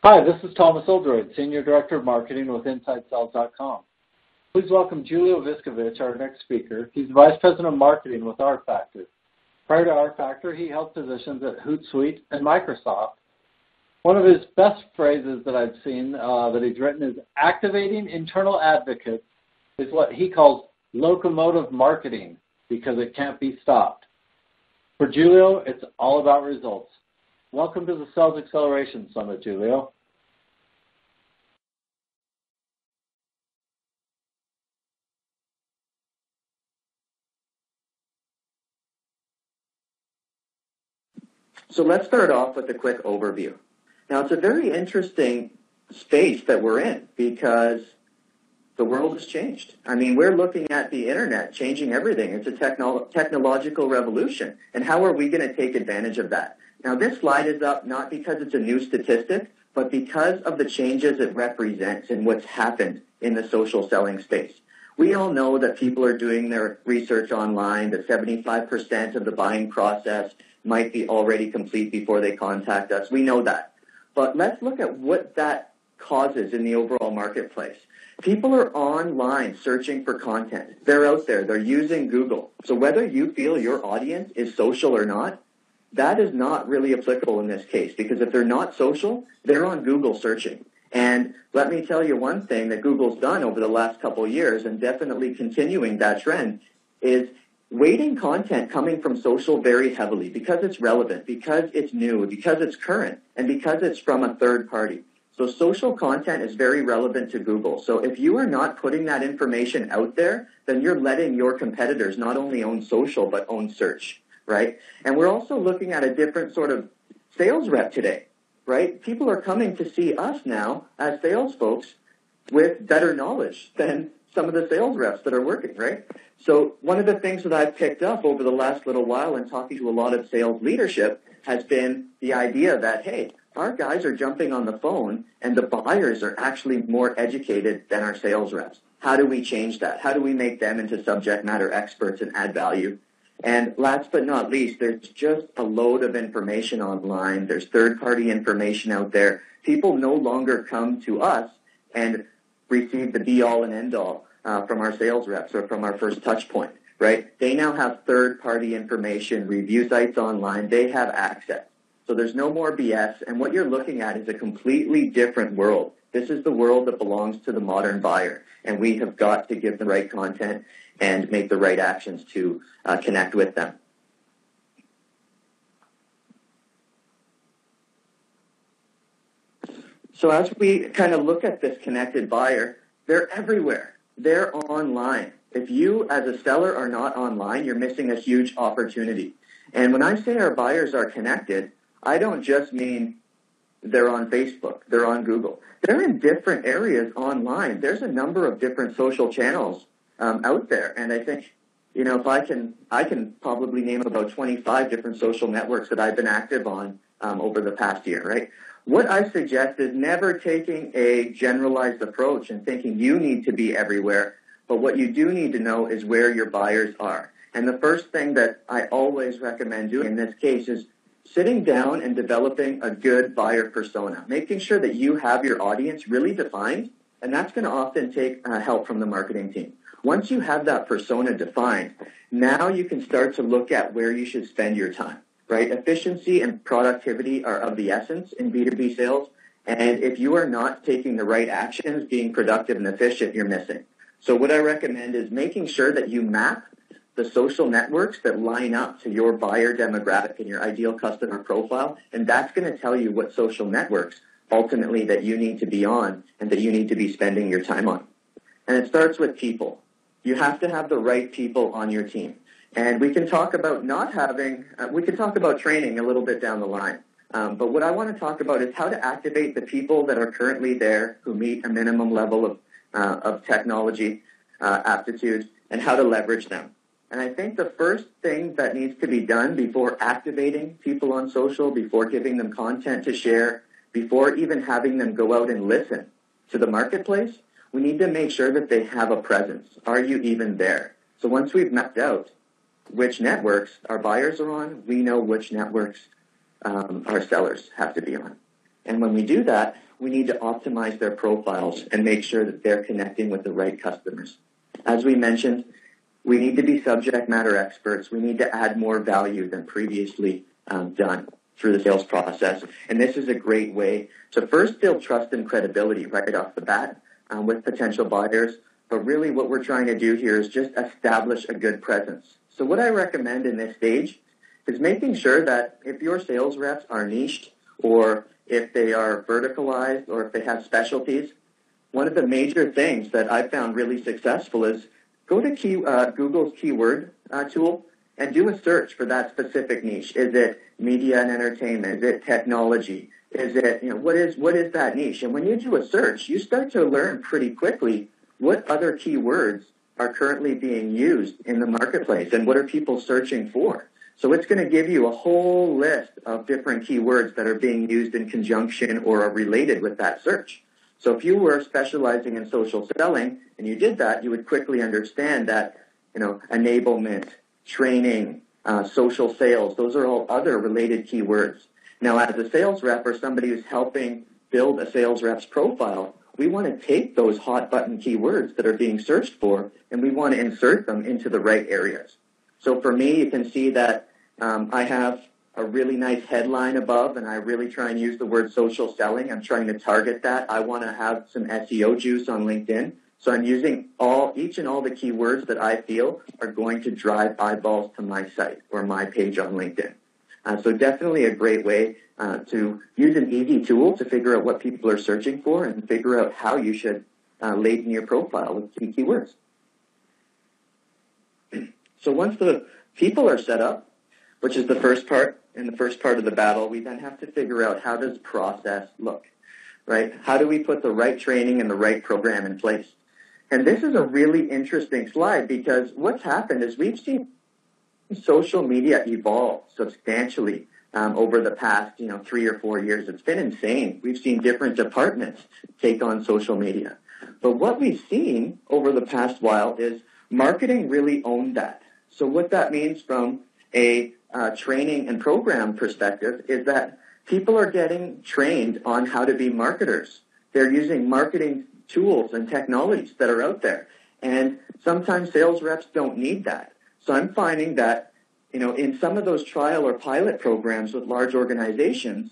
Hi, this is Thomas Oldroyd, Senior Director of Marketing with InsideSales.com. Please welcome Julio Viskovich, our next speaker. He's Vice President of Marketing with rFactor. Prior to rFactor, he held positions at Hootsuite and Microsoft. One of his best phrases that I've seen that he's written is activating internal advocates is what he calls locomotive marketing because it can't be stopped. For Julio, it's all about results. Welcome to the Sales Acceleration Summit, Julio. So let's start off with a quick overview. Now, it's a very interesting space that we're in because the world has changed. I mean, we're looking at the internet changing everything. It's a technological revolution. And how are we going to take advantage of that? Now, this slide is up not because it's a new statistic, but because of the changes it represents and what's happened in the social selling space. We all know that people are doing their research online, that 75% of the buying process might be already complete before they contact us. We know that. But let's look at what that causes in the overall marketplace. People are online searching for content. They're out there. They're using Google. So whether you feel your audience is social or not, that is not really applicable in this case because if they're not social, they're on Google searching. And let me tell you one thing that Google's done over the last couple of years and definitely continuing that trend is weighting content coming from social very heavily because it's relevant, because it's new, because it's current, and because it's from a third party. So social content is very relevant to Google. So if you are not putting that information out there, then you're letting your competitors not only own social but own search, right? And we're also looking at a different sort of sales rep today, right? People are coming to see us now as sales folks with better knowledge than some of the sales reps that are working, right? So one of the things that I've picked up over the last little while in talking to a lot of sales leadership has been the idea that, hey, our guys are jumping on the phone and the buyers are actually more educated than our sales reps. How do we change that? How do we make them into subject matter experts and add value? And last but not least, there's just a load of information online. There's third-party information out there. People no longer come to us and receive the be-all and end-all from our sales reps or from our first touch point, right? They now have third-party information, review sites online. They have access. So there's no more BS, and what you're looking at is a completely different world. This is the world that belongs to the modern buyer, and we have got to give the right content and make the right actions to connect with them. So as we kind of look at this connected buyer, they're everywhere. They're online. If you as a seller are not online, you're missing a huge opportunity. And when I say our buyers are connected, I don't just mean they're on Facebook, they're on Google. They're in different areas online. There's a number of different social channels out there. And I think, you know, if I can probably name about 25 different social networks that I've been active on over the past year, right? What I suggest is never taking a generalized approach and thinking you need to be everywhere, but what you do need to know is where your buyers are. And the first thing that I always recommend doing in this case is sitting down and developing a good buyer persona, making sure that you have your audience really defined, and that's going to often take help from the marketing team. Once you have that persona defined, now you can start to look at where you should spend your time, right? Efficiency and productivity are of the essence in B2B sales, and if you are not taking the right actions, being productive and efficient, you're missing. So what I recommend is making sure that you map the social networks that line up to your buyer demographic and your ideal customer profile, and that's going to tell you what social networks ultimately that you need to be on and that you need to be spending your time on. And it starts with people. You have to have the right people on your team. And we can talk about we can talk about training a little bit down the line. But what I want to talk about is how to activate the people that are currently there who meet a minimum level of technology aptitude and how to leverage them. And I think the first thing that needs to be done before activating people on social, before giving them content to share, before even having them go out and listen to the marketplace, we need to make sure that they have a presence. Are you even there? So once we've mapped out which networks our buyers are on, we know which networks our sellers have to be on. And when we do that, we need to optimize their profiles and make sure that they're connecting with the right customers. As we mentioned, we need to be subject matter experts. We need to add more value than previously done through the sales process. And this is a great way to first build trust and credibility right off the bat with potential buyers. But really what we're trying to do here is just establish a good presence. So what I recommend in this stage is making sure that if your sales reps are niched or if they are verticalized or if they have specialties, one of the major things that I found really successful is go to Google's keyword tool and do a search for that specific niche. Is it media and entertainment? Is it technology? Is it, what is that niche? And when you do a search, you start to learn pretty quickly what other keywords are currently being used in the marketplace and what are people searching for. So it's going to give you a whole list of different keywords that are being used in conjunction or are related with that search. So if you were specializing in social selling and you did that, you would quickly understand that, enablement, training, social sales, those are all other related keywords. Now, as a sales rep or somebody who's helping build a sales rep's profile, we want to take those hot button keywords that are being searched for and we want to insert them into the right areas. So for me, you can see that I have a really nice headline above, and I really try and use the word social selling. I'm trying to target that. I want to have some SEO juice on LinkedIn. So I'm using each and all the keywords that I feel are going to drive eyeballs to my site or my page on LinkedIn. So definitely a great way to use an easy tool to figure out what people are searching for and figure out how you should laden your profile with key keywords. So once the people are set up, which is the first part, in the first part of the battle, we then have to figure out how does process look, right? How do we put the right training and the right program in place? And this is a really interesting slide because what's happened is we've seen social media evolve substantially over the past, 3 or 4 years. It's been insane. We've seen different departments take on social media. But what we've seen over the past while is marketing really owned that. So what that means from a training and program perspective is that people are getting trained on how to be marketers. They're using marketing tools and technologies that are out there. And sometimes sales reps don't need that. So I'm finding that, in some of those trial or pilot programs with large organizations,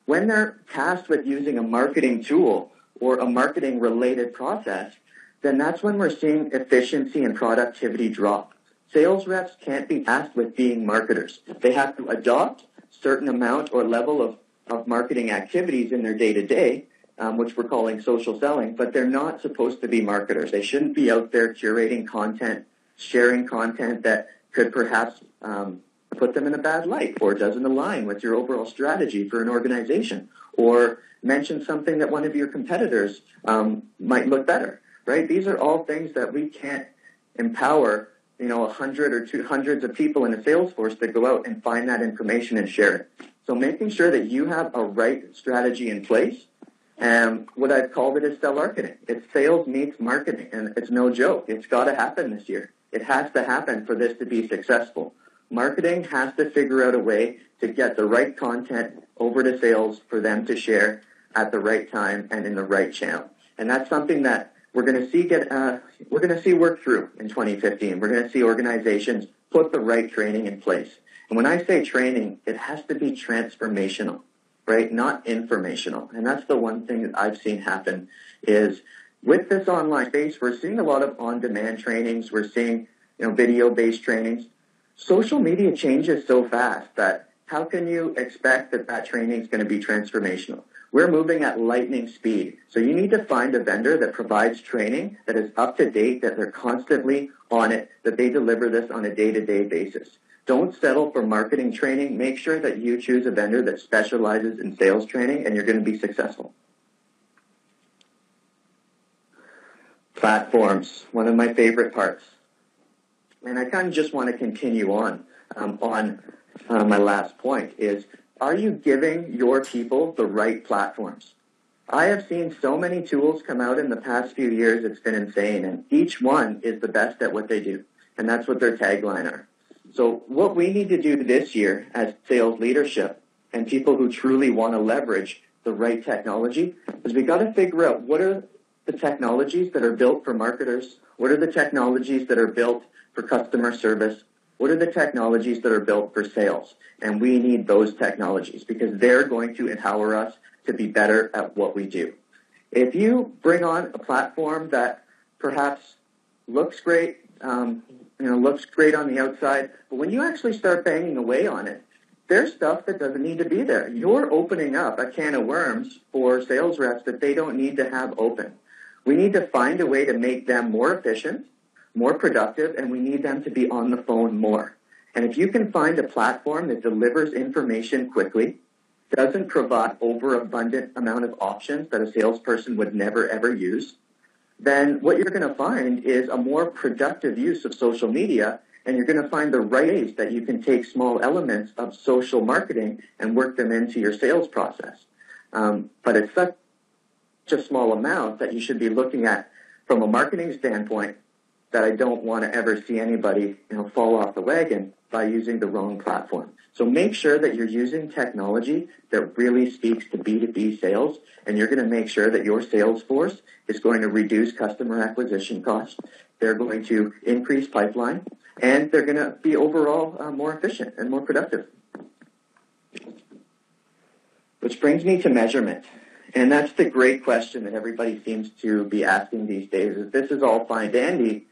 when they're tasked with using a marketing tool or a marketing-related process, then that's when we're seeing efficiency and productivity drop. Sales reps can't be tasked with being marketers. They have to adopt a certain amount or level of marketing activities in their day-to-day, which we're calling social selling, but they're not supposed to be marketers. They shouldn't be out there curating content, sharing content that could perhaps put them in a bad light or doesn't align with your overall strategy for an organization, or mention something that one of your competitors might look better, right? These are all things that we can't empower 100 or 200 of people in a sales force to go out and find that information and share it. So making sure that you have a right strategy in place, and what I've called it is sell marketing. It's sales meets marketing, and it's no joke. It's got to happen this year. It has to happen for this to be successful. Marketing has to figure out a way to get the right content over to sales for them to share at the right time and in the right channel. And that's something that we're going to see work through in 2015. We're going to see organizations put the right training in place. And when I say training, it has to be transformational, right? Not informational. And that's the one thing that I've seen happen is with this online space, we're seeing a lot of on-demand trainings. We're seeing, video-based trainings. Social media changes so fast that how can you expect that training is going to be transformational? We're moving at lightning speed. So you need to find a vendor that provides training that is up to date, that they're constantly on it, that they deliver this on a day-to-day basis. Don't settle for marketing training. Make sure that you choose a vendor that specializes in sales training, and you're going to be successful. Platforms, one of my favorite parts. And I kind of just want to continue on my last point is, are you giving your people the right platforms? I have seen so many tools come out in the past few years, it's been insane, and each one is the best at what they do, and that's what their tagline are. So what we need to do this year as sales leadership and people who truly want to leverage the right technology is we got to figure out what are the technologies that are built for marketers, what are the technologies that are built for customer service, what are the technologies that are built for sales. And we need those technologies because they're going to empower us to be better at what we do. If you bring on a platform that perhaps looks great, looks great on the outside, but when you actually start banging away on it, there's stuff that doesn't need to be there. You're opening up a can of worms for sales reps that they don't need to have open. We need to find a way to make them more efficient, more productive, and we need them to be on the phone more. And if you can find a platform that delivers information quickly, doesn't provide overabundant amount of options that a salesperson would never, ever use, then what you're going to find is a more productive use of social media, and you're going to find the right ways that you can take small elements of social marketing and work them into your sales process. But it's such a small amount that you should be looking at from a marketing standpoint that I don't want to ever see anybody, fall off the wagon by using the wrong platform. So make sure that you're using technology that really speaks to B2B sales, and you're going to make sure that your sales force is going to reduce customer acquisition costs. They're going to increase pipeline, and they're going to be overall more efficient and more productive. Which brings me to measurement. And that's the great question that everybody seems to be asking these days. Is this is all fine dandy,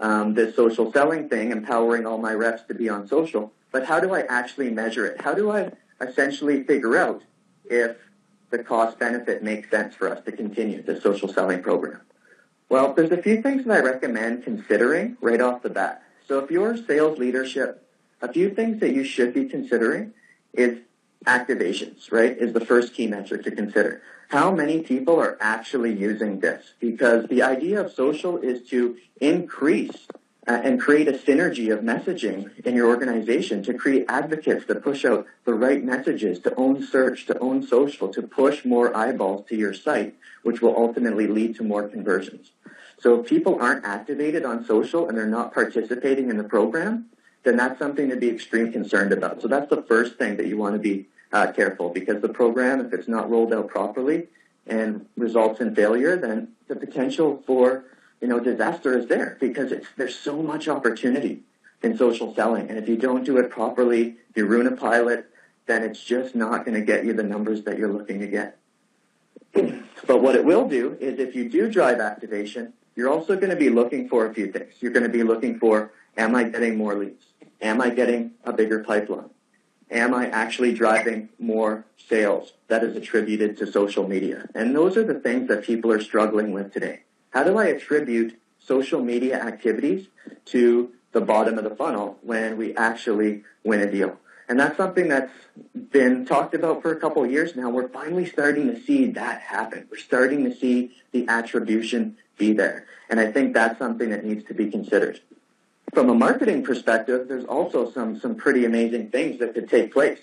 this social selling thing, empowering all my reps to be on social, but how do I actually measure it? How do I essentially figure out if the cost-benefit makes sense for us to continue the social selling program? Well, there's a few things that I recommend considering right off the bat. So if you're sales leadership, a few things that you should be considering is activations, right, is the first key metric to consider. How many people are actually using this? Because the idea of social is to increase and create a synergy of messaging in your organization, to create advocates that push out the right messages, to own search, to own social, to push more eyeballs to your site, which will ultimately lead to more conversions. So if people aren't activated on social and they're not participating in the program, then that's something to be extremely concerned about. So that's the first thing that you want to be careful, because the program, if it's not rolled out properly and results in failure, then the potential for disaster is there, because there's so much opportunity in social selling. And if you don't do it properly, you ruin a pilot, then it's just not going to get you the numbers that you're looking to get. But what it will do is if you do drive activation, you're also going to be looking for a few things. You're going to be looking for, am I getting more leads? Am I getting a bigger pipeline? Am I actually driving more sales that is attributed to social media? And those are the things that people are struggling with today. How do I attribute social media activities to the bottom of the funnel when we actually win a deal? And that's something that's been talked about for a couple of years now. We're finally starting to see that happen. We're starting to see the attribution be there. And I think that's something that needs to be considered. From a marketing perspective, there's also some pretty amazing things that could take place.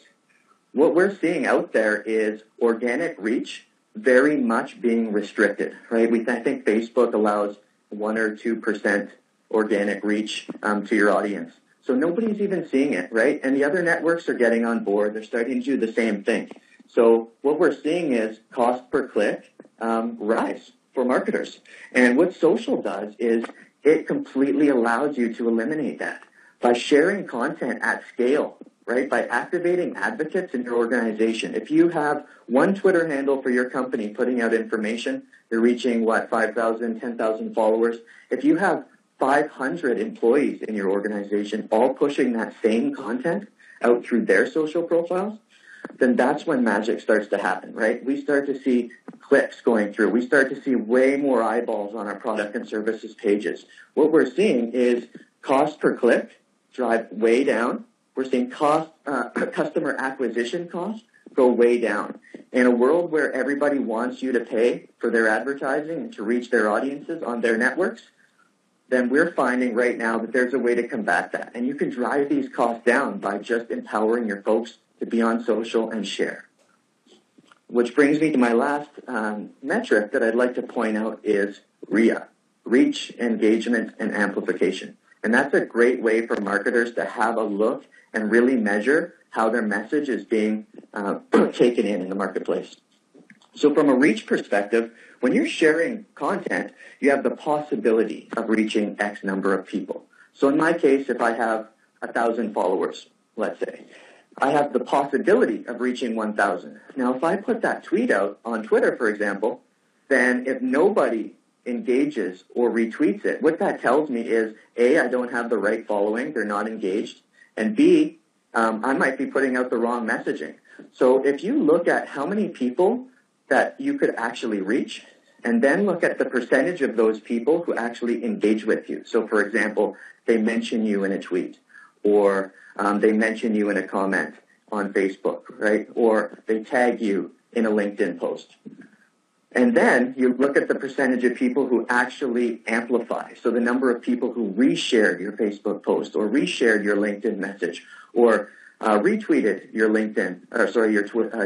What we're seeing out there is organic reach very much being restricted, right? I think Facebook allows 1 or 2% organic reach to your audience. So nobody's even seeing it, right? And the other networks are getting on board. They're starting to do the same thing. So what we're seeing is cost per click rise for marketers. And what social does is it completely allows you to eliminate that by sharing content at scale, right? By activating advocates in your organization. If you have one Twitter handle for your company putting out information, you're reaching, 5,000, 10,000 followers. If you have 500 employees in your organization all pushing that same content out through their social profiles, then that's when magic starts to happen, right? We start to see clicks going through. We start to see way more eyeballs on our product and services pages. What we're seeing is cost per click drive way down. We're seeing customer acquisition costs go way down. In a world where everybody wants you to pay for their advertising and to reach their audiences on their networks, then we're finding right now that there's a way to combat that. And you can drive these costs down by just empowering your folks to be on social and share. Which brings me to my last metric that I'd like to point out is REA, reach, engagement, and amplification. And that's a great way for marketers to have a look and really measure how their message is being taken in the marketplace. So from a reach perspective, when you're sharing content, you have the possibility of reaching X number of people. So in my case, if I have 1,000 followers, let's say, I have the possibility of reaching 1,000. Now, if I put that tweet out on Twitter, for example, then if nobody engages or retweets it, what that tells me is, A, I don't have the right following, they're not engaged, and B, I might be putting out the wrong messaging. So if you look at how many people that you could actually reach, and then look at the percentage of those people who actually engage with you. So, for example, they mention you in a tweet, or they mention you in a comment on Facebook, right? Or they tag you in a LinkedIn post. And then you look at the percentage of people who actually amplify. So the number of people who reshared your Facebook post, or reshared your LinkedIn message, or retweeted your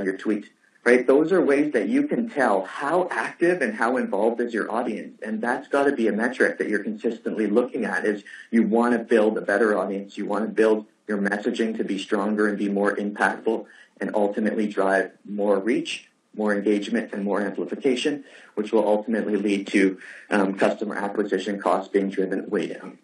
your tweet. Right? Those are ways that you can tell how active and how involved is your audience. And that's got to be a metric that you're consistently looking at, is you want to build a better audience. You want to build your messaging to be stronger and be more impactful, and ultimately drive more reach, more engagement, and more amplification, which will ultimately lead to customer acquisition costs being driven way down.